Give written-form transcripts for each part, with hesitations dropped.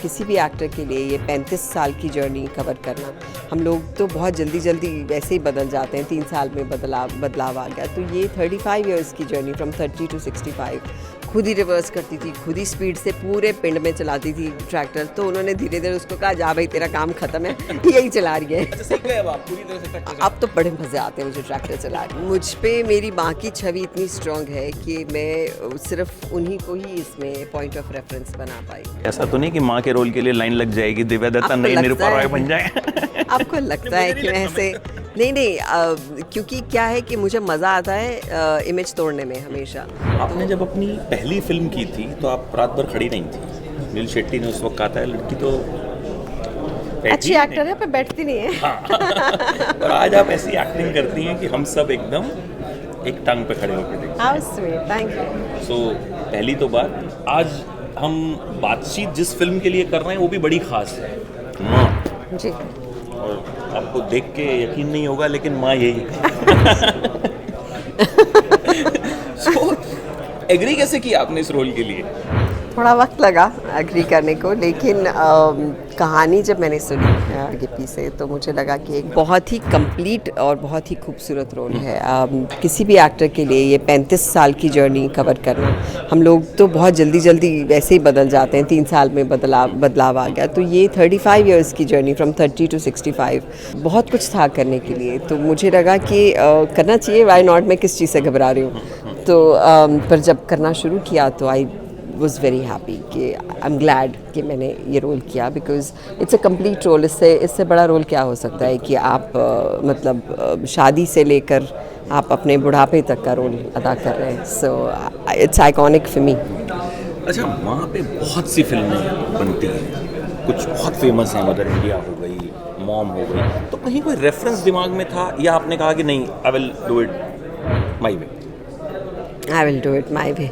किसी भी एक्टर के लिए ये 35 साल की जर्नी कवर करना, हम लोग तो बहुत जल्दी जल्दी वैसे ही बदल जाते हैं, 3 साल में बदलाव आ गया। तो ये 35 इयर्स की जर्नी फ्रॉम 30 to 65, खुद ही रिवर्स करती थी, खुद ही स्पीड से पूरे पिंड में चलाती थी ट्रैक्टर। तो उन्होंने धीरे धीरे उसको कहा, जा भाई तेरा काम खत्म है, यही चला रही है। अब तो बड़े मज़े आते हैं मुझे ट्रैक्टर चला रही। मुझ पे मेरी माँ की छवि इतनी स्ट्रॉन्ग है कि मैं सिर्फ उन्हीं को ही इसमें पॉइंट ऑफ रेफरेंस बना पाई। ऐसा तो नहीं कि माँ के रोल के लिए लाइन लग जाएगी, दिव्या दत्ता नई निरूपा रॉय बन जाए? आपको लगता है कि मैं ऐसे नहीं, क्योंकि क्या है कि मुझे मज़ा आता है इमेज तोड़ने में हमेशा। आपने जब अपनी पहली फिल्म की थी तो आप रात भर खड़ी नहीं थी। नील शेट्टी ने उस वक्त कहा था लड़की तो अच्छी एक्टर है पर बैठती नहीं है। हाँ। और आज आप ऐसी एक्टिंग करती हैं कि हम सब एकदम एक टांग पे खड़े होकर देखते हैं। How sweet, thank you. सो पहली तो बात, आज हम बातचीत जिस फिल्म के लिए कर रहे हैं वो भी बड़ी खास है, माँ जी। और आपको देख के यकीन नहीं होगा लेकिन माँ यही सो एग्री कैसे किया आपने इस रोल के लिए? थोड़ा वक्त लगा एग्री करने को, लेकिन कहानी जब मैंने सुनी गिप्पी से तो मुझे लगा कि एक बहुत ही कंप्लीट और बहुत ही खूबसूरत रोल है। किसी भी एक्टर के लिए ये 35 साल की जर्नी कवर करना, हम लोग तो बहुत जल्दी जल्दी वैसे ही बदल जाते हैं, 3 साल में बदलाव आ गया। तो ये 35 इयर्स की जर्नी फ्रॉम 30 to 65, बहुत कुछ था करने के लिए। तो मुझे लगा कि करना चाहिए, वाई नॉट, मैं किस चीज़ से घबरा रही हूँ। तो पर जब करना शुरू किया तो आई वॉज वेरी हैप्पी कि आई एम ग्लैड कि मैंने ये रोल किया, because it's a complete role. इससे बड़ा रोल क्या हो सकता है कि आप मतलब शादी से लेकर आप अपने बुढ़ापे तक का रोल अदा कर रहे हैं। So it's iconic for me. अच्छा, वहाँ पे बहुत सी फिल्में बनती हैं, कुछ बहुत फेमस हैं, मदर इंडिया हो गई, मॉम हो गई, तो कहीं कोई रेफरेंस दिमाग में था या आपने कहा कि नहीं, I will do it my way? I will do it my way.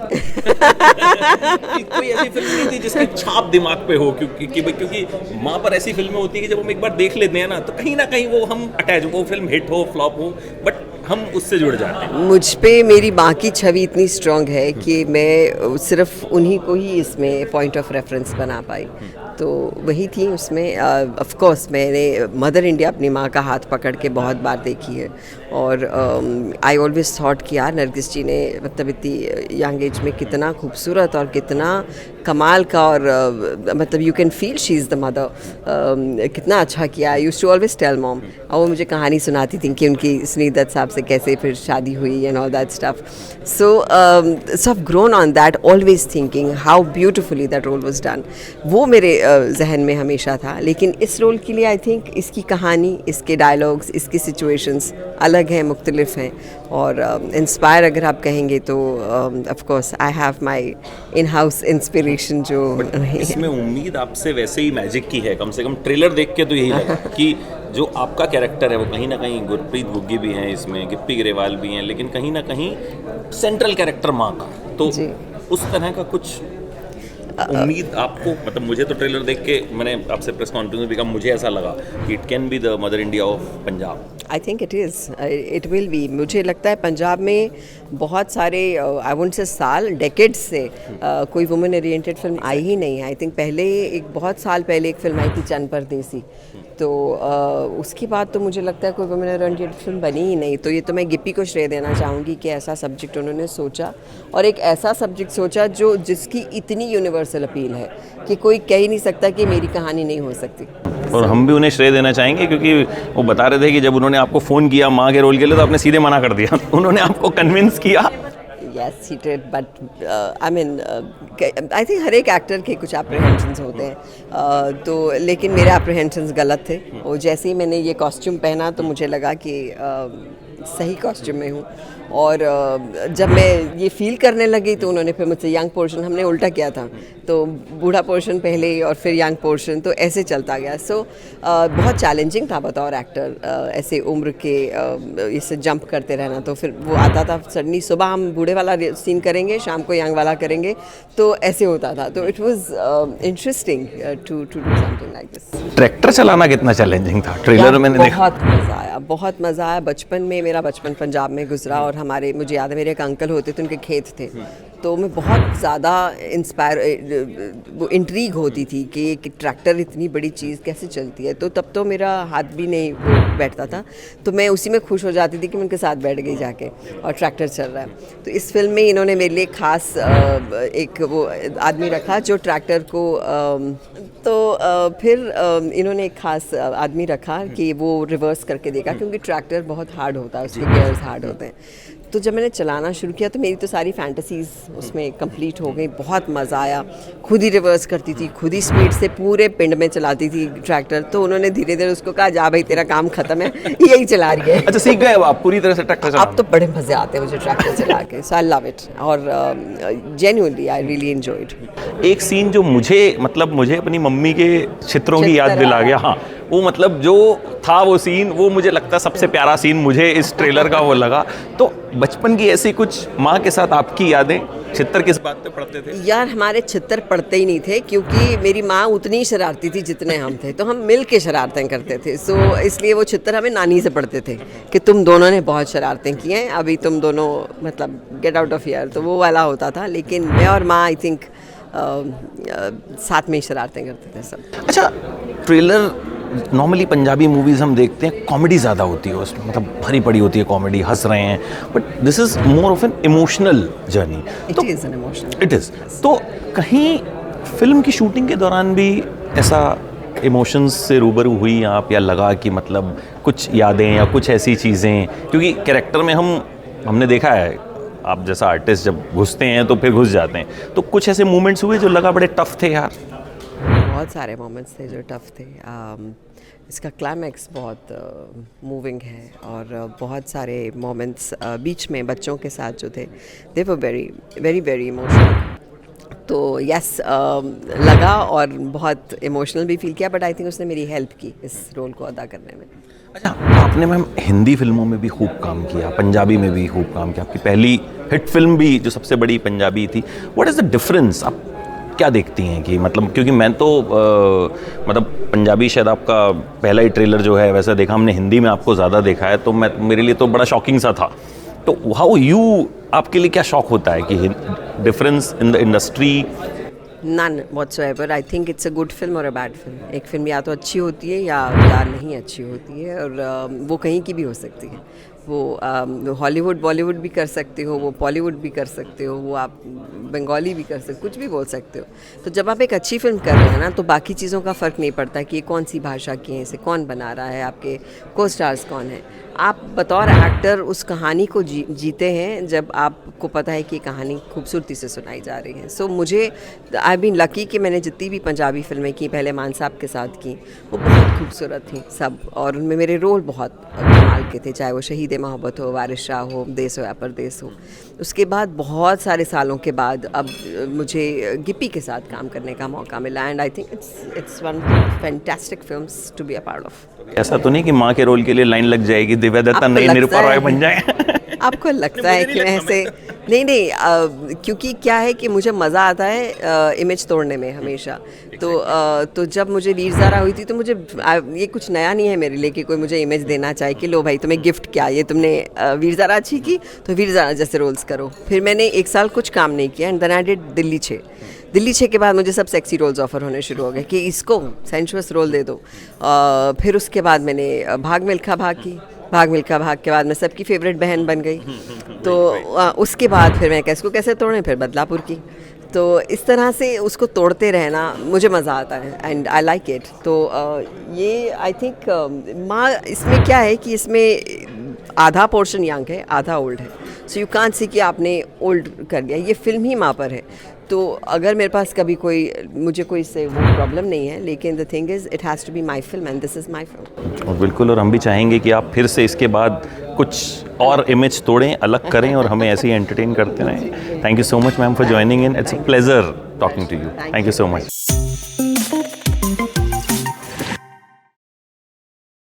कोई ऐसी फिल्म नहीं थी जिसकी छाप दिमाग पे हो? क्योंकि माँ पर ऐसी फिल्में होती है कि जब हम एक बार देख लेते हैं ना कहीं वो हम अटैच, वो फिल्म हिट हो फ्लॉप हो, बट हम उससे जुड़ जाते हैं। मुझ पे मेरी माँ की छवि इतनी स्ट्रॉन्ग है कि मैं सिर्फ उन्हीं को ही इसमें पॉइंट ऑफ रेफरेंस बना पाई। तो वही थी उसमें। ऑफ कोर्स मैंने मदर इंडिया अपनी माँ का हाथ पकड़ के बहुत बार देखी है, और आई ऑलवेज थॉट कि यार नरगिस जी ने मतलब इतनी यंग एज में कितना खूबसूरत और कितना कमाल का, और मतलब you can feel she is the mother, कितना अच्छा किया। I used to always tell mom, और वो मुझे कहानी सुनाती थी कि उनकी सुनील दत्त साहब से कैसे फिर शादी हुई and all that stuff. So I've grown on that, always thinking how beautifully that role was done. वो मेरे जहन में हमेशा था। लेकिन इस रोल के लिए आई थिंक इसकी कहानी, इसके डायलॉग्स, इसकी सिचुएशंस अलग हैं, मुख्तलिफ हैं, और इंस्पायर अगर आप कहेंगे तो of course I have my in house inspiration जो इसमें उम्मीद आपसे वैसे ही मैजिक की है, कम से कम ट्रेलर देख के तो यही लगा कि जो आपका कैरेक्टर है वो कहीं ना कहीं, गुरप्रीत गुग्गी भी हैं इसमें, गिप्पी ग्रेवाल भी हैं, लेकिन कहीं ना कहीं सेंट्रल कैरेक्टर माँ का, तो उस तरह का कुछ उम्मीद आपको, मतलब मुझे तो ट्रेलर देख के, मैंने आपसे प्रेस कॉन्फ्रेंस में कहा, मुझे ऐसा लगा कि it can be the mother India of Punjab. I think it is, it will be. मुझे लगता है पंजाब में बहुत सारे, आई वोंट से साल, डेकेड्स से कोई वुमेन ओरिएंटेड फिल्म आई ही नहीं है। आई थिंक पहले एक बहुत साल पहले एक फिल्म आई थी चंद परदेसी, तो उसके बाद तो मुझे लगता है कोई वुमेन ओरिएंटेड फिल्म बनी ही नहीं। तो ये तो मैं गिप्पी को श्रेय देना चाहूँगी कि ऐसा सब्जेक्ट उन्होंने सोचा, और एक ऐसा सब्जेक्ट सोचा जो जिसकी इतनी यूनिवर्सल अपील है कि कोई कह ही नहीं सकता कि मेरी कहानी नहीं हो सकती। और हम भी उन्हें श्रेय देना चाहेंगे, क्योंकि वो बता रहे थे कि जब उन्होंने आपको फ़ोन किया माँ के रोल के लिए तो आपने सीधे मना कर दिया। उन्होंने आपको कन्विंस किया? Yes, he did, but I mean, I think हर एक एक्टर के कुछ apprehensions होते हैं, तो लेकिन मेरे apprehensions गलत थे। और जैसे ही मैंने ये कॉस्ट्यूम पहना तो मुझे लगा कि सही कॉस्ट्यूम में हूँ, और जब मैं ये फील करने लगी तो उन्होंने फिर मुझसे यंग पोर्शन, हमने उल्टा किया था, तो बूढ़ा पोर्शन पहले और फिर यंग पोर्शन, तो ऐसे चलता गया। सो बहुत चैलेंजिंग था बतौर एक्टर, ऐसे उम्र के इससे जंप करते रहना। तो फिर वो आता था सडनली, सुबह हम बूढ़े वाला सीन करेंगे, शाम को यंग वाला करेंगे, तो ऐसे होता था। तो it was interesting to do something like this. Tractor चलाना कितना चैलेंजिंग था? ट्रेलर में देखा, बहुत मज़ा आया, बहुत मज़ा आया। बचपन में, मेरा बचपन पंजाब में गुजरा, और हमारे, मुझे याद है मेरे एक अंकल होते थे, उनके खेत थे, तो मैं बहुत ज़्यादा वो इंट्रीग होती थी कि एक ट्रैक्टर इतनी बड़ी चीज़ कैसे चलती है। तो तब तो मेरा हाथ भी नहीं बैठता था, तो मैं उसी में खुश हो जाती थी कि मैं उनके साथ बैठ गई जाके और ट्रैक्टर चल रहा है। तो इस फिल्म में इन्होंने मेरे लिए खास एक वो आदमी रखा जो ट्रैक्टर को फिर इन्होंने एक खास आदमी रखा कि वो रिवर्स करके देगा, क्योंकि ट्रैक्टर बहुत हार्ड होता है, उसके गियर्स हार्ड होते हैं। तो जब मैंने चलाना शुरू किया तो मेरी तो सारी फैंटेसीज़ उसमें कंप्लीट हो गई। बहुत मज़ा आया, खुद ही रिवर्स करती थी, खुद ही स्पीड से पूरे पिंड में चलाती थी ट्रैक्टर। तो उन्होंने धीरे धीरे उसको कहा, जा भाई तेरा काम ख़त्म है, यही चला रही है। अच्छा, सीख गए अब आप पूरी तरह से ट्रैक्टर चलाना? अब तो बड़े मज़े आते हैं मुझे ट्रैक्टर चला के, सो आई लव इट और जेन्युइनली आई रियली एंजॉयड। एक सीन जो मुझे अपनी मम्मी के चित्रों की याद दिला गया। हाँ, वो मतलब जो था वो सीन, वो मुझे लगता है सबसे प्यारा सीन मुझे इस ट्रेलर का वो लगा। तो बचपन की ऐसी कुछ माँ के साथ आपकी यादें, चित्तर किस बात पे पढ़ते थे? यार हमारे चित्तर पढ़ते ही नहीं थे, क्योंकि मेरी माँ उतनी ही शरारती थी जितने हम थे, तो हम मिल के शरारतें करते थे। सो इसलिए वो चित्तर हमें नानी से पढ़ते थे कि तुम दोनों ने बहुत शरारतें की हैं, अभी तुम दोनों मतलब गेट आउट ऑफ हियर, तो वो वाला होता था। लेकिन मैं और माँ आई थिंक साथ में ही शरारतें करते थे सब। अच्छा, ट्रेलर नॉर्मली पंजाबी मूवीज़ हम देखते हैं, कॉमेडी ज़्यादा होती है उसमें, मतलब भरी पड़ी होती है कॉमेडी, हंस रहे हैं, but this is more of an emotional journey. It is an emotional, it is. तो कहीं फिल्म की शूटिंग के दौरान भी ऐसा इमोशंस से रूबरू हुई आप, या लगा कि मतलब कुछ यादें या कुछ ऐसी चीज़ें, क्योंकि कैरेक्टर में हमने देखा है आप जैसा आर्टिस्ट जब घुसते हैं तो फिर घुस जाते हैं, तो कुछ ऐसे मोमेंट्स हुए जो लगा बड़े टफ थे यार? बहुत सारे मोमेंट्स थे जो टफ थे। इसका क्लाइमैक्स बहुत मूविंग है और बहुत सारे मोमेंट्स बीच में बच्चों के साथ जो थे, they were very very very emotional. तो यस, लगा और बहुत इमोशनल भी फील किया, बट आई थिंक उसने मेरी हेल्प की इस रोल को अदा करने में। अच्छा, आपने मैम हिंदी फिल्मों में भी खूब काम किया, पंजाबी में भी खूब काम किया, आपकी पहली हिट फिल्म भी जो सबसे बड़ी पंजाबी थी। What is the difference? आप क्या देखती हैं कि मतलब, क्योंकि मैं तो मतलब पंजाबी शायद आपका पहला ही ट्रेलर जो है वैसा देखा हमने, हिंदी में आपको ज़्यादा देखा है, तो मेरे लिए तो बड़ा शॉकिंग सा था। तो हाउ आपके लिए क्या शॉक होता है कि difference in the industry? None whatsoever. I think it's a good film और अ बैड फिल्म। एक फिल्म या तो अच्छी होती है या नहीं अच्छी होती है, और वो कहीं की भी हो सकती है। वो हॉलीवुड बॉलीवुड भी कर सकते हो, वो बॉलीवुड भी कर सकते हो, वो आप बंगाली भी कर सकते हो, कुछ भी बोल सकते हो। तो जब आप एक अच्छी फिल्म कर रहे हैं ना, तो बाकी चीज़ों का फ़र्क नहीं पड़ता कि ये कौन सी भाषा की है, इसे कौन बना रहा है, आपके को स्टार्स कौन है। आप बतौर एक्टर उस कहानी को जीते हैं जब आपको पता है कि कहानी खूबसूरती से सुनाई जा रही है। सो मुझे आई बीन लकी कि मैंने जितनी भी पंजाबी फिल्में की, पहले मान साहब के साथ की, वो बहुत खूबसूरत थी सब, और उनमें मेरे रोल बहुत कमाल के थे, चाहे वो शहीद मोहब्बत हो, वारिस शाह हो, देश हो या परदेस हो। उसके बाद बहुत सारे सालों के बाद अब मुझे गिप्पी के साथ काम करने का मौका मिला, and I think it's one fantastic films to be a part of. ऐसा तो नहीं कि माँ के रोल के लिए लाइन लग जाएगी, दिव्या दत्ता नई निरूपा रॉय बन जाए? आपको लगता है कि मैं ऐसे नहीं, क्योंकि क्या है कि मुझे मज़ा आता है इमेज तोड़ने में हमेशा। तो जब मुझे वीर ज़ारा हुई थी, तो मुझे ये कुछ नया नहीं है मेरे लिए कि कोई मुझे इमेज देना चाहे कि लो भाई तुम्हें गिफ्ट क्या, ये तुमने वीर ज़ारा अच्छी की तो वीर ज़ारा जैसे रोल्स करो। फिर मैंने 1 साल कुछ काम नहीं किया, and then I did Delhi 6। Delhi 6 के बाद मुझे सब सेक्सी रोल्स ऑफर होने शुरू हो गए कि इसको सेंशुअस रोल दे दो। फिर उसके बाद मैंने भाग मिल्खा भाग की, भाग मिल्खा भाग के बाद मैं सबकी फेवरेट बहन बन गई। तो उसके बाद फिर मैं इसको कैसे तोड़ें, फिर बदलापुर की। तो इस तरह से उसको तोड़ते रहना मुझे मज़ा आता है, एंड आई लाइक इट। तो ये आई थिंक माँ, इसमें क्या है कि इसमें आधा पोर्शन यंग है, आधा ओल्ड है। सो यू कांट सी कि आपने ओल्ड कर दिया, ये फिल्म ही माँ पर है। तो अगर मेरे पास कभी मुझे कोई से वो प्रॉब्लम नहीं है, लेकिन the thing is it has to be my film and this is my film. और बिल्कुल, और हम भी चाहेंगे कि आप फिर से इसके बाद कुछ और इमेज तोड़ें, अलग करें, और हमें ऐसे ही एंटरटेन करते रहें। Thank you so much ma'am for joining in, it's a pleasure talking to you. Thank you so much.